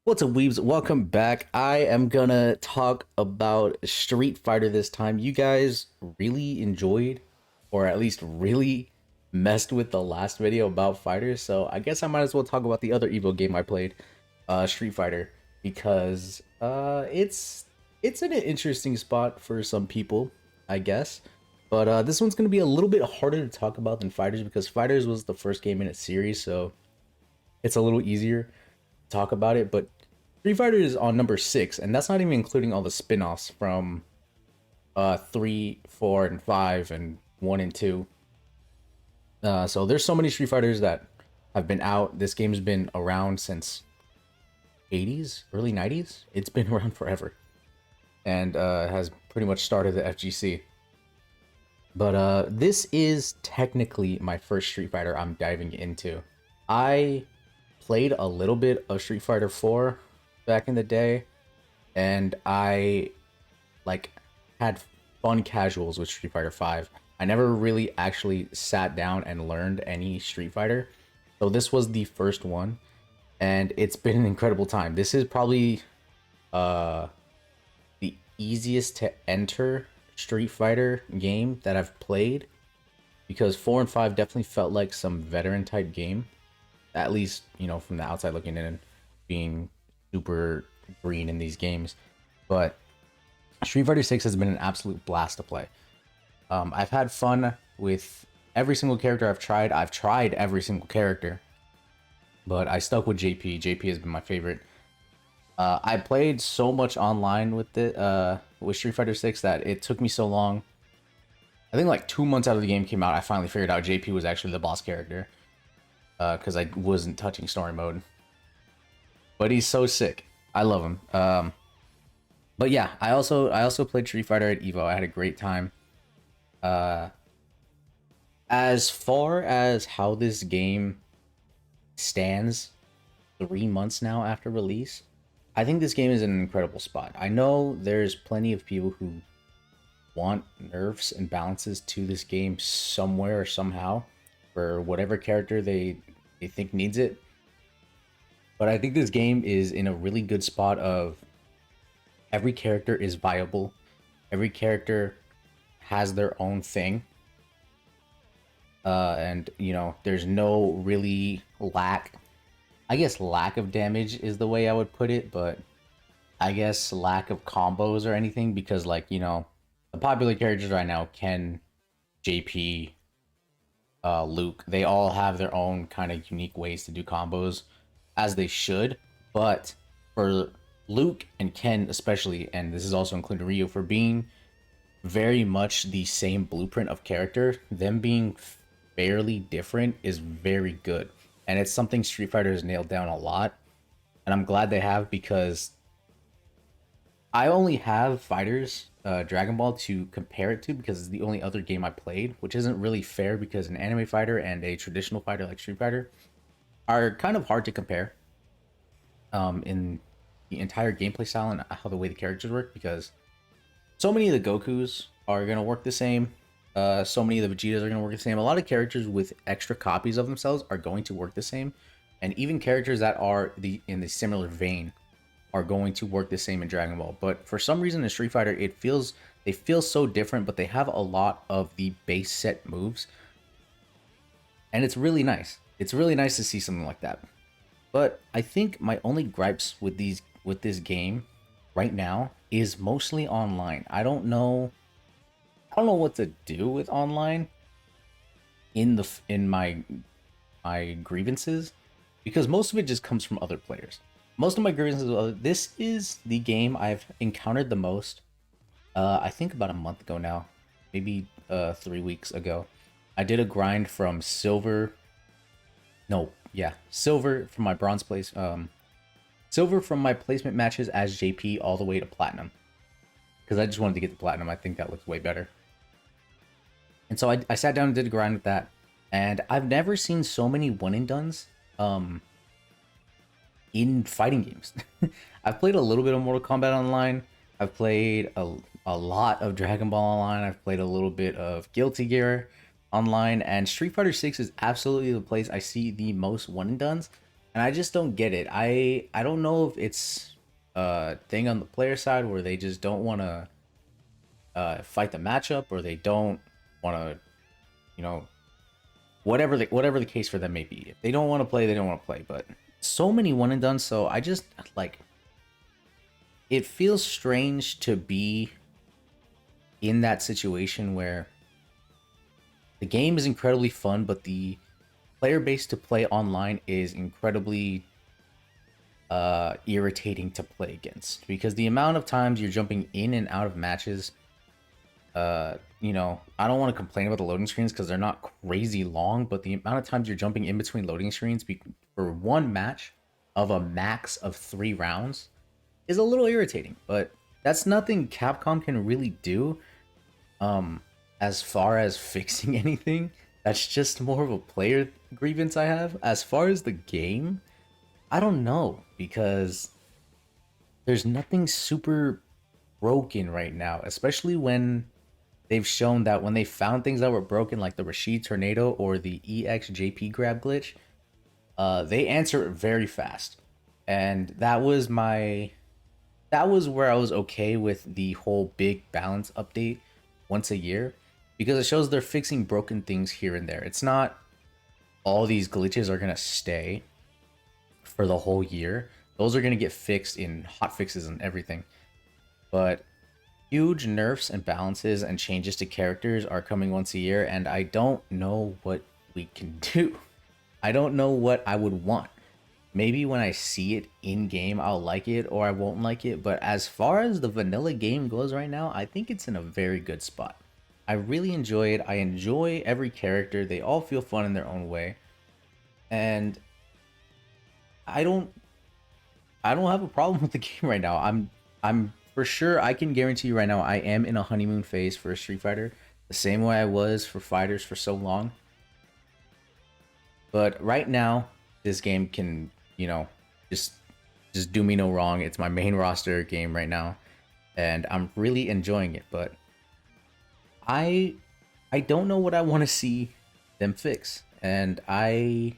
What's up, weebs? Welcome back. I am gonna talk about Street Fighter this time. You guys really enjoyed, or at least really messed with the last video about fighters, so I guess I might as well talk about the other Evo game I played, Street Fighter, because it's in an interesting spot for some people, I guess. But this one's gonna be a little bit harder to talk about than Fighters because Fighters was the first game in its series, so it's a little easier to talk about it. But Street Fighter is on number 6, and that's not even including all the spin-offs from 3, 4, and 5, and 1 and 2. So there's so many Street Fighters that have been out. This game's been around since 80s, early 90s. It's been around forever, and has pretty much started the FGC. But this is technically my first Street Fighter I'm diving into. I played a little bit of Street Fighter 4 back in the day, and I like had fun casuals with Street Fighter 5. I never really actually sat down and learned any Street Fighter. So this was the first one, and it's been an incredible time. This is probably uh the easiest to enter Street Fighter game that I've played because 4 and 5 definitely felt like some veteran type game, at least, from the outside looking in, being super green in these games. But Street Fighter 6 has been an absolute blast to play. I've had fun with every single character I've tried. I've tried every single character, but I stuck with JP. JP has been my favorite. I played so much online with Street Fighter 6 that it took me so long. I think like 2 months out of the game came out, I finally figured out JP was actually the boss character because I wasn't touching story mode. But he's so sick. I love him. But yeah, I also played Street Fighter at Evo. I had a great time. Uh, as far as how this game stands 3 months now after release, I think this game is in an incredible spot. I know there's plenty of people who want nerfs and balances to this game somewhere or somehow for whatever character they think needs it. But I think this game is in a really good spot of every character is viable. Every character has their own thing. And there's no really lack. I guess lack of damage is the way I would put it, but I guess lack of combos or anything because the popular characters right now, Ken, JP, Luke, they all have their own kind of unique ways to do combos, as they should. But for Luke and Ken especially, and this is also including Ryu, for being very much the same blueprint of character, them being fairly different is very good. And it's something Street Fighter has nailed down a lot. And I'm glad they have because I only have Fighters, Dragon Ball to compare it to because it's the only other game I played, which isn't really fair because an anime fighter and a traditional fighter like Street Fighter are kind of hard to compare in the entire gameplay style and how the way the characters work because so many of the Gokus are going to work the same. So many of the Vegetas are going to work the same. A lot of characters with extra copies of themselves are going to work the same. And even characters that are in the similar vein are going to work the same in Dragon Ball. But for some reason in Street Fighter, they feel so different, but they have a lot of the base set moves. And it's really nice. It's really nice to see something like that. But I think my only gripes with this game right now is mostly online. I don't know what to do with online in my grievances because most of it just comes from other players. Most of my grievances this is the game I've encountered the most. I think about a month ago now, maybe 3 weeks ago. I did a grind from silver. No, yeah, silver from my bronze place. Silver from my placement matches as JP all the way to platinum because I just wanted to get the platinum. I think that looks way better. And so I sat down and did a grind with that. And I've never seen so many one and dones in fighting games. I've played a little bit of Mortal Kombat Online. I've played a lot of Dragon Ball Online. I've played a little bit of Guilty Gear Online. And Street Fighter 6 is absolutely the place I see the most one and dones. and I just don't get it. I don't know if it's a thing on the player side where they just don't want to fight the matchup, or they don't want to, you know, whatever the case for them may be. If they don't want to play, they don't want to play. But so many one and done, so I just like, it feels strange to be in that situation where the game is incredibly fun, but the player base to play online is incredibly irritating to play against, because the amount of times you're jumping in and out of matches, you know, I don't want to complain about the loading screens because they're not crazy long, but the amount of times you're jumping in between loading screens for one match of a max of 3 rounds is a little irritating. But that's nothing Capcom can really do as far as fixing anything. That's just more of a player grievance I have. As far as the game, I don't know, because there's nothing super broken right now, especially when they've shown that when they found things that were broken, like the Rashid Tornado or the EXJP grab glitch, they answer it very fast. And that was where I was okay with the whole big balance update once a year, because it shows they're fixing broken things here and there. It's not all these glitches are gonna stay for the whole year. Those are gonna get fixed in hot fixes and everything. But huge nerfs and balances and changes to characters are coming once a year, and I don't know what we can do. I don't know what I would want. Maybe when I see it in game, I'll like it or I won't like it. But as far as the vanilla game goes right now, I think it's in a very good spot. I really enjoy it. I enjoy every character. They all feel fun in their own way. And I don't have a problem with the game right now. I'm for sure, I can guarantee you right now, I am in a honeymoon phase for Street Fighter, the same way I was for fighters for so long. But right now, this game can, you know, just do me no wrong. It's my main roster game right now, and I'm really enjoying it. But I don't know what I want to see them fix, and I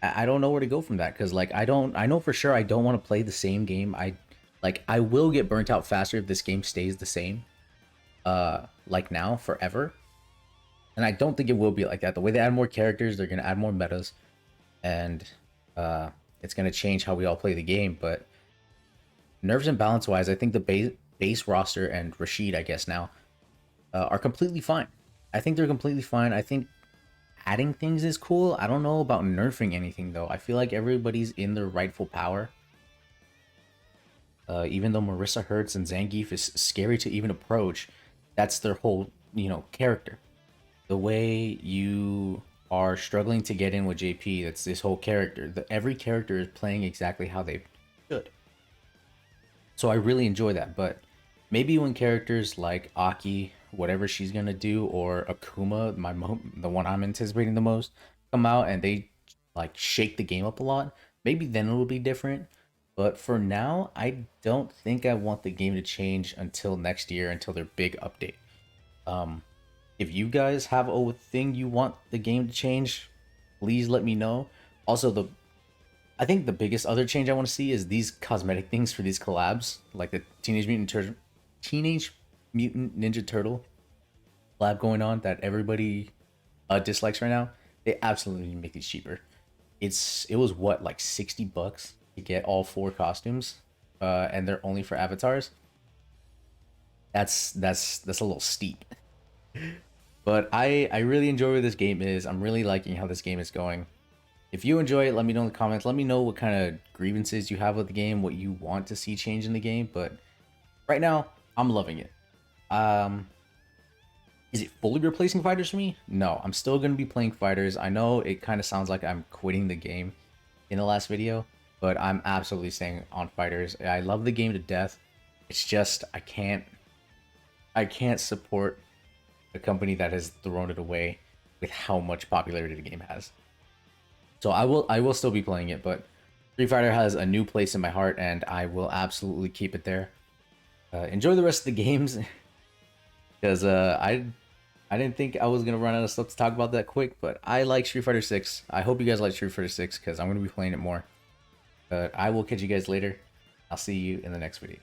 don't know where to go from that, because like I know for sure I don't want to play the same game. I will get burnt out faster if this game stays the same, like now forever. And I don't think it will be like that. The way they add more characters, they're gonna add more metas, and it's gonna change how we all play the game. But nerves and balance wise, I think the base roster and Rashid, I guess now, are completely fine. I think they're completely fine. I think adding things is cool. I don't know about nerfing anything though. I feel like everybody's in their rightful power. Even though Marissa Hertz and Zangief is scary to even approach, that's their whole, you know, character. The way you are struggling to get in with JP, that's this whole character. Every character is playing exactly how they should. So I really enjoy that. But maybe when characters like Aki, whatever she's gonna do, or Akuma, the one I'm anticipating the most, come out and they like shake the game up a lot, maybe then it'll be different. But for now, I don't think I want the game to change until next year, until their big update. If you guys have a thing you want the game to change, please let me know. Also, I think the biggest other change I want to see is these cosmetic things for these collabs, like the Teenage Mutant Ninja Turtle collab going on that everybody dislikes right now. They absolutely need to make these cheaper. It was what, like $60 to get all 4 costumes, and they're only for avatars. That's a little steep. But I really enjoy where this game is. I'm really liking how this game is going. If you enjoy it, let me know in the comments. Let me know what kind of grievances you have with the game, what you want to see change in the game. But right now, I'm loving it. Is it fully replacing fighters for me? No, I'm still going to be playing fighters. I know it kind of sounds like I'm quitting the game in the last video, but I'm absolutely staying on fighters. I love the game to death. It's just I can't support a company that has thrown it away with how much popularity the game has. So I will still be playing it, but Street Fighter has a new place in my heart, and I will absolutely keep it there. Enjoy the rest of the games, because I didn't think I was gonna run out of stuff to talk about that quick, but I like Street Fighter 6. I hope you guys like Street Fighter 6 because I'm gonna be playing it more. But I will catch you guys later. I'll see you in the next video.